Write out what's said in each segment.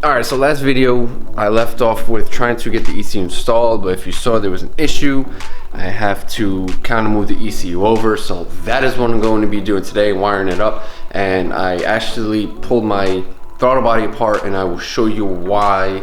Alright, so last video I left off with trying to get the ECU installed, but if you saw, there was an issue. I have to kind of move the ECU over, so that is what I'm going to be doing today, wiring it up. And I actually pulled my throttle body apart, and I will show you why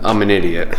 I'm an idiot.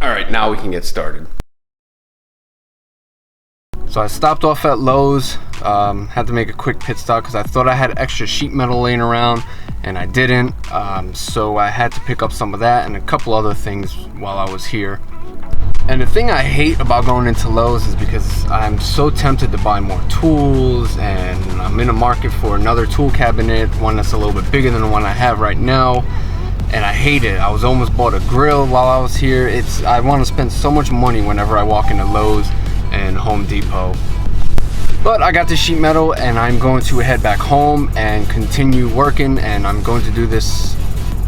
Alright, now we can get started. So I stopped off at Lowe's, had to make a quick pit stop because I thought I had extra sheet metal laying around and I didn't, so I had to pick up some of that and a couple other things while I was here. And the thing I hate about going into Lowe's is because I'm so tempted to buy more tools, and I'm in the market for another tool cabinet, one that's a little bit bigger than the one I have right now, and I hate it. I was almost bought a grill while I was here. I want to spend so much money whenever I walk into Lowe's and Home Depot. But I got the sheet metal and I'm going to head back home and continue working, and I'm going to do this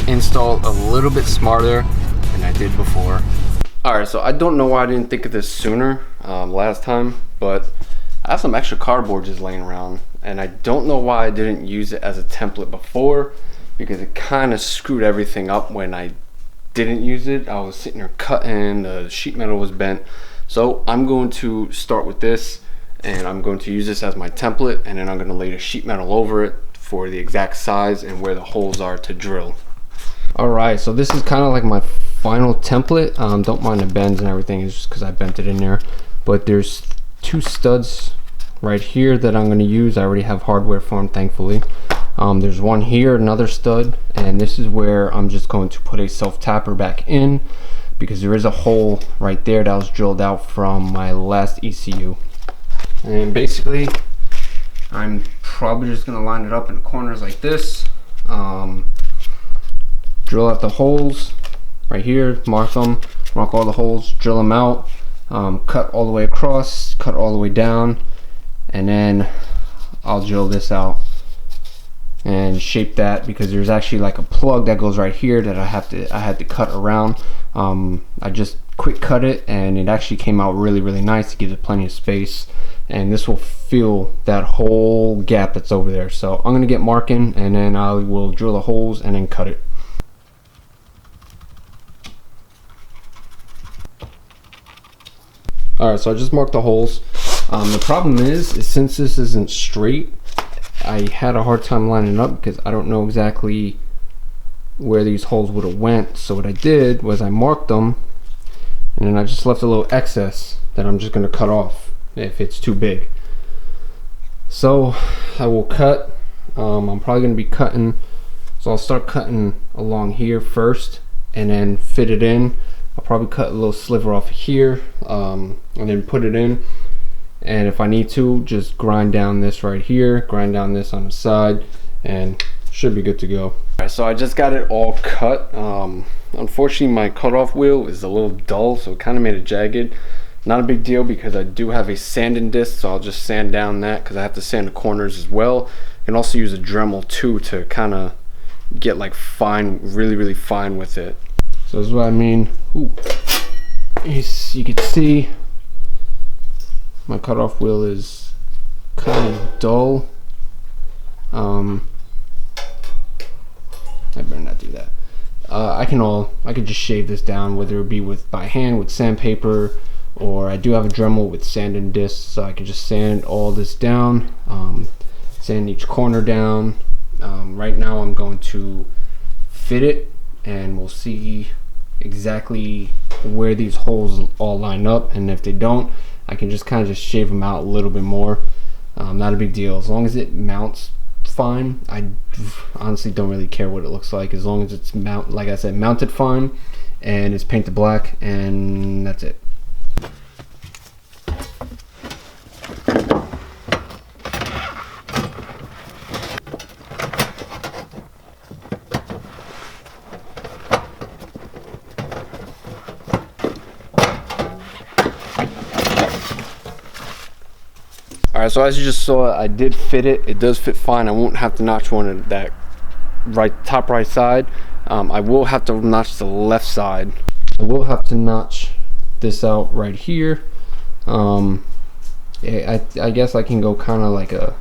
install a little bit smarter than I did before. Alright, so I don't know why I didn't think of this sooner last time, but I have some extra cardboard just laying around, and I don't know why I didn't use it as a template before, because it kind of screwed everything up when I didn't use it. I was sitting there cutting, the sheet metal was bent. So I'm going to start with this, and I'm going to use this as my template, and then I'm going to lay the sheet metal over it for the exact size and where the holes are to drill. Alright, so this is kind of like my final template. Don't mind the bends and everything, it's just because I bent it in there. But there's two studs right here that I'm going to use. I already have hardware for them, thankfully. There's one here, another stud, and this is where I'm just going to put a self-tapper back in, because there is a hole right there that was drilled out from my last ECU. And basically I'm probably just going to line it up in corners like this, drill out the holes right here, mark them, mark all the holes, drill them out, cut all the way across, cut all the way down, and then I'll drill this out and shape that, because there's actually like a plug that goes right here that I had to cut around. I just quick cut it, and it actually came out really nice. It gives it plenty of space, and this will fill that whole gap that's over there. So I'm gonna get marking, and then I will drill the holes and then cut it. Alright, so I just marked the holes. The problem is since this isn't straight, I had a hard time lining up because I don't know exactly where these holes would have went. So what I did was I marked them, and then I just left a little excess that I'm just going to cut off if it's too big. So I will cut. I'm probably going to be cutting, so I'll start cutting along here first and then fit it in. I'll probably cut a little sliver off here, and then put it in. And if I need to, just grind down this right here, grind down this on the side, and should be good to go. Alright, so I just got it all cut. Unfortunately, my cutoff wheel is a little dull, so it kind of made it jagged. Not a big deal because I do have a sanding disc, so I'll just sand down that because I have to sand the corners as well. I can also use a Dremel too to kind of get like fine, really fine with it. So this is what I mean. Ooh. You can see my cutoff wheel is kind of dull. I better not do that. I could just shave this down, whether it be by hand with sandpaper, or I do have a Dremel with sanding discs, so I can just sand all this down, sand each corner down. Right now I'm going to fit it, and we'll see exactly where these holes all line up, and if they don't, I can just kind of just shave them out a little bit more. Not a big deal, as long as it mounts fine. I honestly don't really care what it looks like, as long as it's like I said, mounted fine and it's painted black, and that's it. Alright, so as you just saw, I did fit it. It does fit fine. I won't have to notch one of that top right side. I will have to notch the left side. I will have to notch this out right here. I guess I can go kind of like a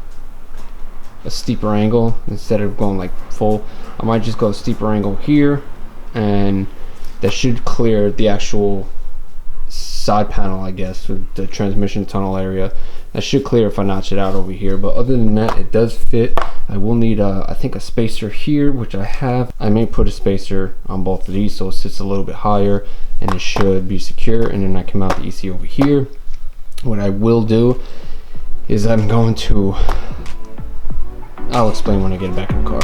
steeper angle instead of going like full. I might just go a steeper angle here, and that should clear the actual side panel, I guess, or the transmission tunnel area. That should clear if I notch it out over here, but other than that, it does fit. I will need I think a spacer here, which I have. I may put a spacer on both of these so it sits a little bit higher and it should be secure, and then I can mount the ECU over here. What I will do is I'm going to, I'll explain when I get back in the car.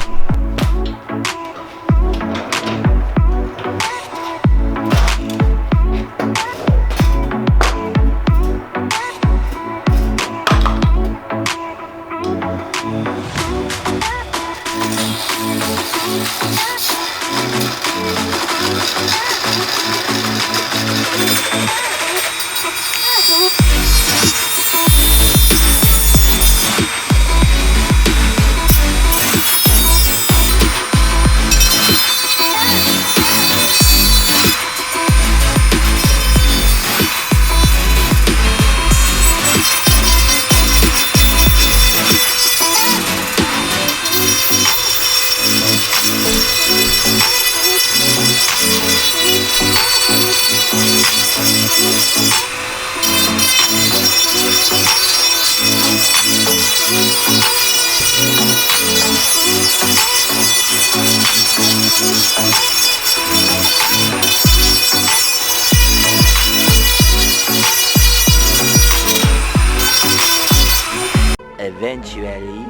Eventually.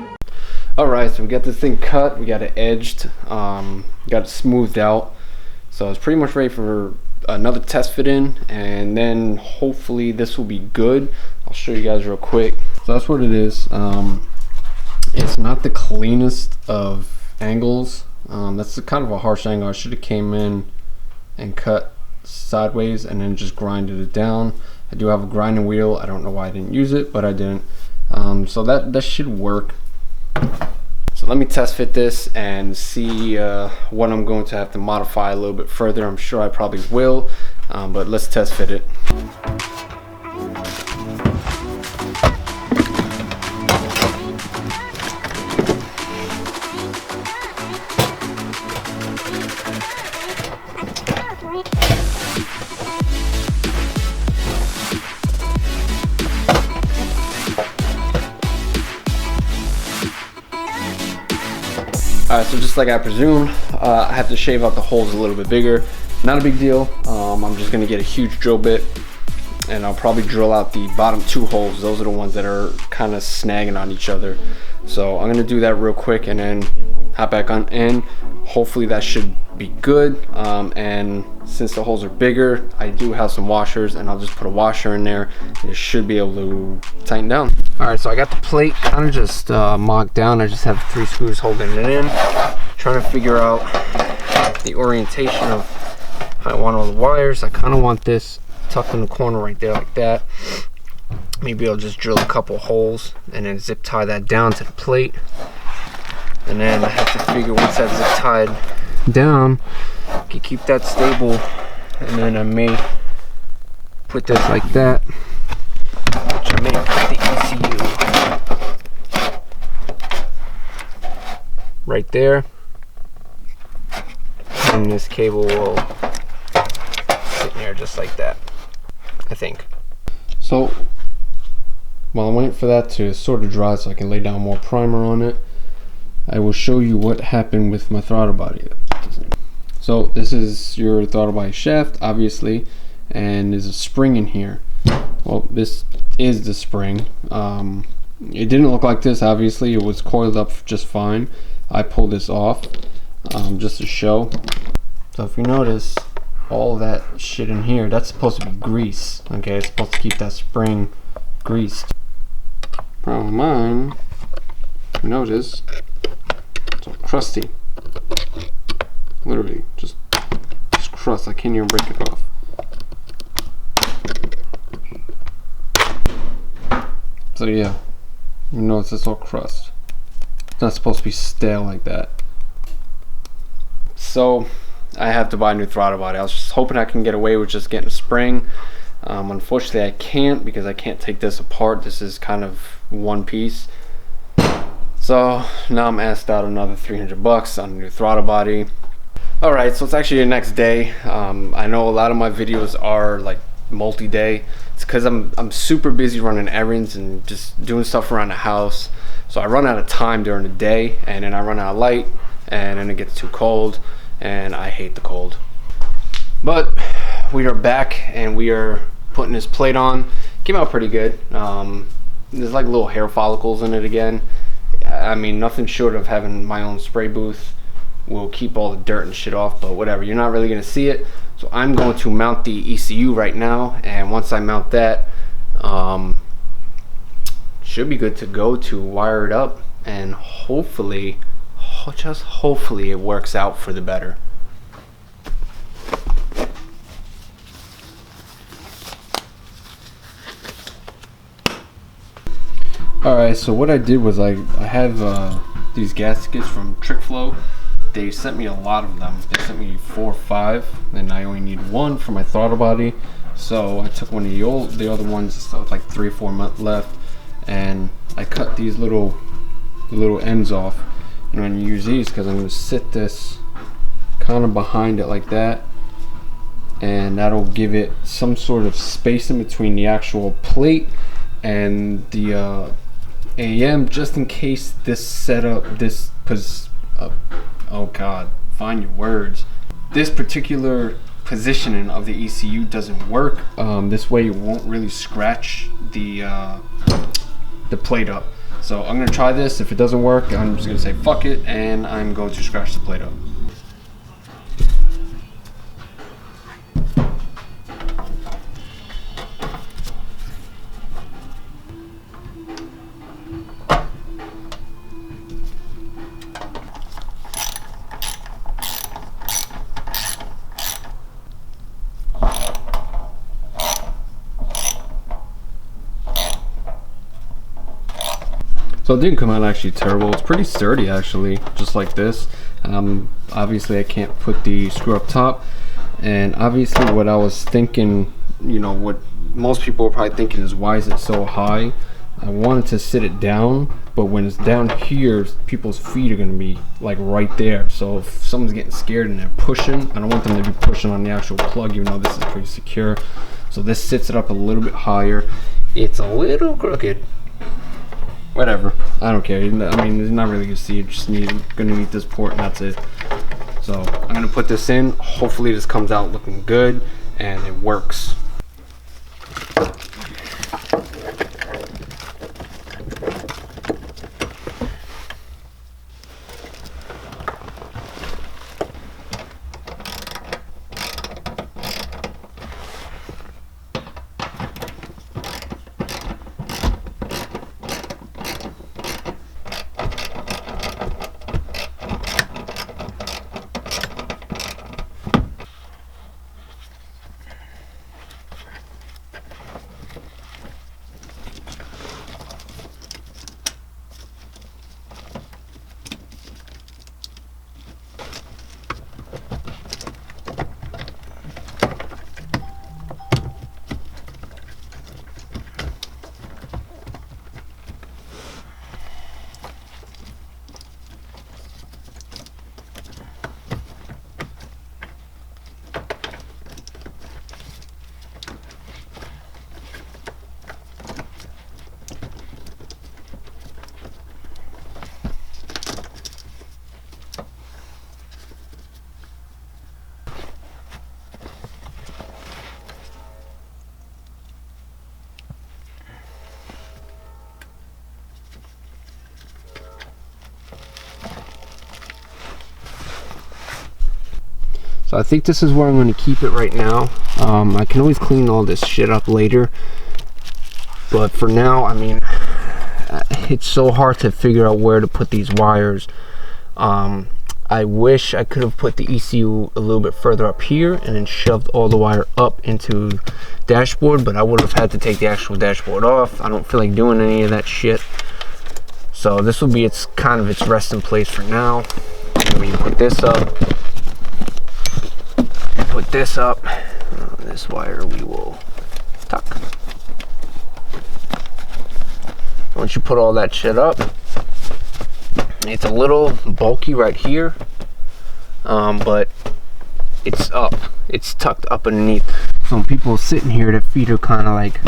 Alright, so we got this thing cut, we got it edged, got it smoothed out, so it's pretty much ready for another test fit in, and then hopefully this will be good. I'll show you guys real quick. So that's what it is. It's not the cleanest of angles. That's kind of a harsh angle. I should have came in and cut sideways and then just grinded it down. I do have a grinding wheel. I don't know why I didn't use it, but I didn't. So that should work. So let me test fit this and see what I'm going to have to modify a little bit further. I'm sure I probably will, but let's test fit it. Alright, so just like I presumed, I have to shave out the holes a little bit bigger. Not a big deal. I'm just going to get a huge drill bit, and I'll probably drill out the bottom two holes. Those are the ones that are kind of snagging on each other. So I'm going to do that real quick and then hop back on in. Hopefully that should be good. And since the holes are bigger, I do have some washers, and I'll just put a washer in there. It should be able to tighten down. Alright, so I got the plate kind of just mocked down. I just have 3 screws holding it in. Trying to figure out the orientation of how I want all the wires. I kind of want this tucked in the corner right there like that. Maybe I'll just drill a couple holes and then zip tie that down to the plate. And then I have to figure once that's zip tied down, I can keep that stable. And then I may put this like that. Which I may put the ECU right there. And this cable will sit in there just like that, I think. So while I'm waiting for that to sort of dry so I can lay down more primer on it, I will show you what happened with my throttle body. So this is your throttle body shaft, obviously, and there's a spring in here. Well, this is the spring. It didn't look like this, obviously. It was coiled up just fine. I pulled this off just to show. So if you notice, all that shit in here, that's supposed to be grease. Okay, it's supposed to keep that spring greased. Problem of mine, if you notice, it's all crusty. Literally, just crust. I can't even break it off. So yeah, you notice it's all crust. It's not supposed to be stale like that. So I have to buy a new throttle body. I was just hoping I can get away with just getting a spring. Unfortunately I can't, because I can't take this apart. This is kind of one piece. So now I'm asked out another 300 bucks on a new throttle body. Alright, so it's actually the next day. I know a lot of my videos are like multi-day. It's because I'm super busy running errands and just doing stuff around the house. So I run out of time during the day, and then I run out of light, and then it gets too cold, and I hate the cold. But we are back, and we are putting this plate on. Came out pretty good. There's like little hair follicles in it again. I mean, nothing short of having my own spray booth will keep all the dirt and shit off, but whatever, you're not really gonna see it. So I'm going to mount the ECU right now, and once I mount that, should be good to go to wire it up, and hopefully, just hopefully, it works out for the better. Alright, so what I did was I have these gaskets from TrickFlow. They sent me a lot of them. They sent me 4 or 5, and I only need 1 for my throttle body. So I took one of the other ones, so it's like 3 or 4 months left, and I cut these little ends off. And I'm gonna use these because I'm gonna sit this kind of behind it like that, and that'll give it some sort of space in between the actual plate and the AEM, just in case this setup, oh god, find your words. This particular positioning of the ECU doesn't work. This way it won't really scratch the plate up. So I'm gonna try this. If it doesn't work, I'm just gonna say fuck it, and I'm going to scratch the plate up. So it didn't come out actually terrible. It's pretty sturdy actually, just like this. Obviously I can't put the screw up top, and obviously what I was thinking, you know, what most people are probably thinking is, why is it so high? I wanted to sit it down, but when it's down here, people's feet are going to be like right there. So if someone's getting scared and they're pushing, I don't want them to be pushing on the actual plug, even though this is pretty secure. So this sits it up a little bit higher. It's a little crooked. Whatever, I don't care. I mean, it's not really gonna see it. Just gonna need this port, and that's it. So I'm gonna put this in. Hopefully this comes out looking good and it works. So I think this is where I'm going to keep it right now. I can always clean all this shit up later, but for now, I mean, it's so hard to figure out where to put these wires. I wish I could have put the ECU a little bit further up here and then shoved all the wire up into dashboard, but I would have had to take the actual dashboard off. I don't feel like doing any of that shit. So this will be its kind of its resting place for now. And when you put this up, this wire we will tuck. Once you put all that shit up, it's a little bulky right here, but it's up. It's tucked up underneath. So when people sitting here, their feet are kind of like,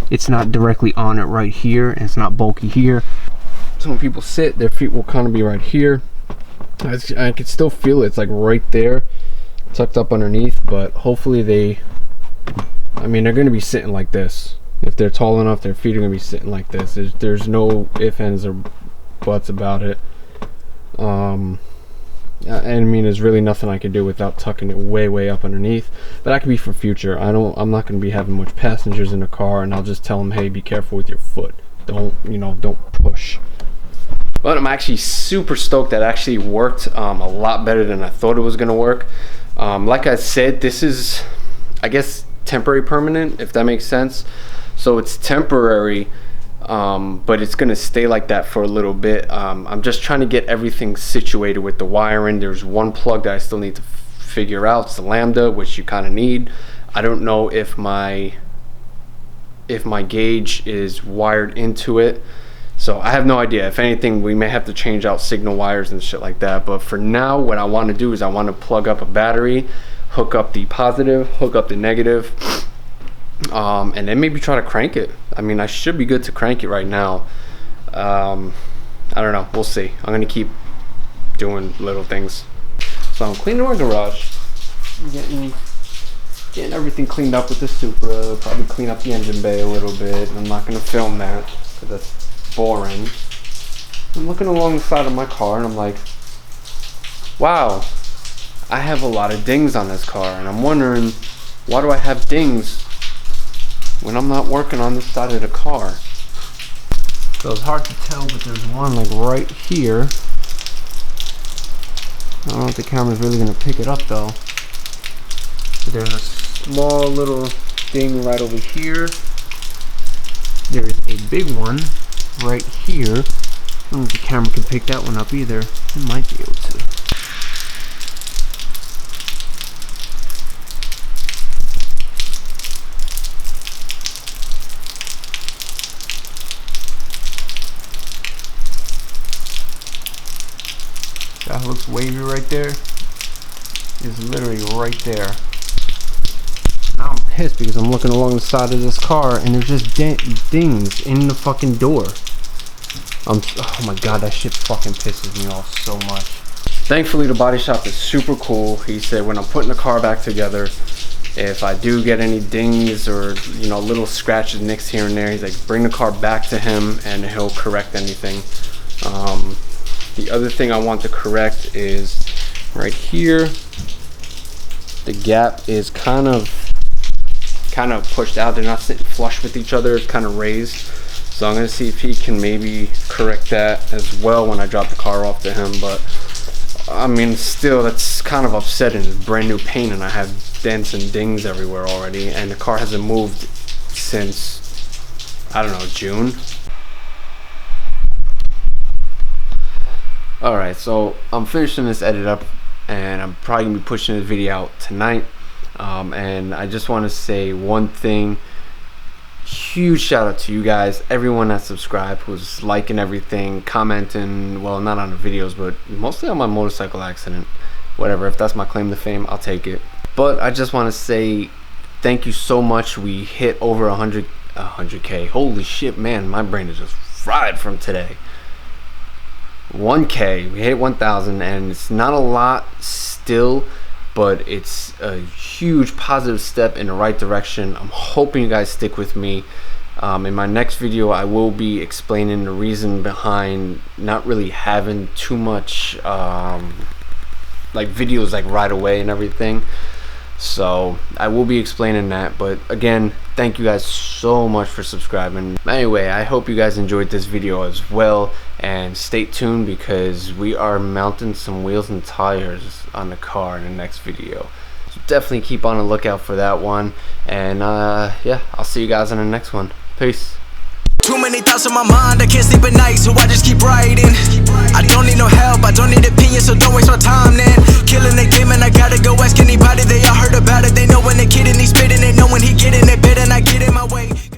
it's not directly on it right here, and it's not bulky here. So when people sit, their feet will kind of be right here. I can still feel it. It's like right there, tucked up underneath, but hopefully they're going to be sitting like this. If they're tall enough, their feet are going to be sitting like this. There's no ifs, ands, or buts about it. And I mean, there's really nothing I can do without tucking it way up underneath. But that could be for future. I'm not going to be having much passengers in the car, and I'll just tell them, hey, be careful with your foot. Don't push. But I'm actually super stoked that actually worked a lot better than I thought it was going to work. Like I said, this is, I guess, temporary permanent, if that makes sense. So it's temporary, but it's gonna stay like that for a little bit. I'm just trying to get everything situated with the wiring. There's one plug that I still need to figure out. It's the lambda, which you kind of need. I don't know if my gauge is wired into it, so I have no idea. If anything, we may have to change out signal wires and shit like that. But for now, what I want to do is I want to plug up a battery, hook up the positive, hook up the negative, and then maybe try to crank it. I mean, I should be good to crank it right now. I don't know, we'll see. I'm gonna keep doing little things. So I'm cleaning my garage. I'm getting everything cleaned up with the Supra. Probably clean up the engine bay a little bit. I'm not gonna film that because that's boring. I'm looking along the side of my car and I'm like, wow, I have a lot of dings on this car, and I'm wondering, why do I have dings when I'm not working on this side of the car? So it's hard to tell, but there's one like right here. I don't know if the camera's really gonna pick it up though. But there's a small little ding right over here. There's a big one right here. I don't know if the camera can pick that one up either. It might be able to. That looks wavy right there. It's literally right there. Now I'm pissed because I'm looking along the side of this car and there's just dings in the fucking door. Oh my god, that shit fucking pisses me off so much. Thankfully the body shop is super cool. He said when I'm putting the car back together, if I do get any dings or little scratches, nicks here and there, he's like, bring the car back to him and he'll correct anything. The other thing I want to correct is right here. The gap is kind of pushed out. They're not sitting flush with each other. It's kind of raised. So I'm gonna see if he can maybe correct that as well when I drop the car off to him. But I mean, still, that's kind of upsetting. It's brand new paint and I have dents and dings everywhere already, and the car hasn't moved since, I don't know, June. Alright, so I'm finishing this edit up and I'm probably gonna be pushing this video out tonight. And I just want to say one thing. Huge shout out to you guys, everyone that subscribed, who's liking everything, commenting, well, not on the videos, but mostly on my motorcycle accident. Whatever, if that's my claim to fame, I'll take it. But I just want to say thank you so much. We hit over 100K. Holy shit, man, my brain is just fried from today. 1K, we hit 1,000, and it's not a lot still, but it's a huge positive step in the right direction. I'm hoping you guys stick with me. In my next video, I will be explaining the reason behind not really having too much like videos like right away and everything. So I will be explaining that. But again, thank you guys so much for subscribing. Anyway, I hope you guys enjoyed this video as well, and stay tuned because we are mounting some wheels and tires on the car in the next video. So definitely keep on the lookout for that one, and yeah, I'll see you guys in the next one. Peace. Too many thoughts on my mind, I can't sleep at night, so I just keep writing. I don't need no help, I don't need opinions, so don't waste my time then. Killing the game and I gotta go ask anybody, they all heard about it. They know when the kid and he's spitting it, know when he getting it, better not get in my way.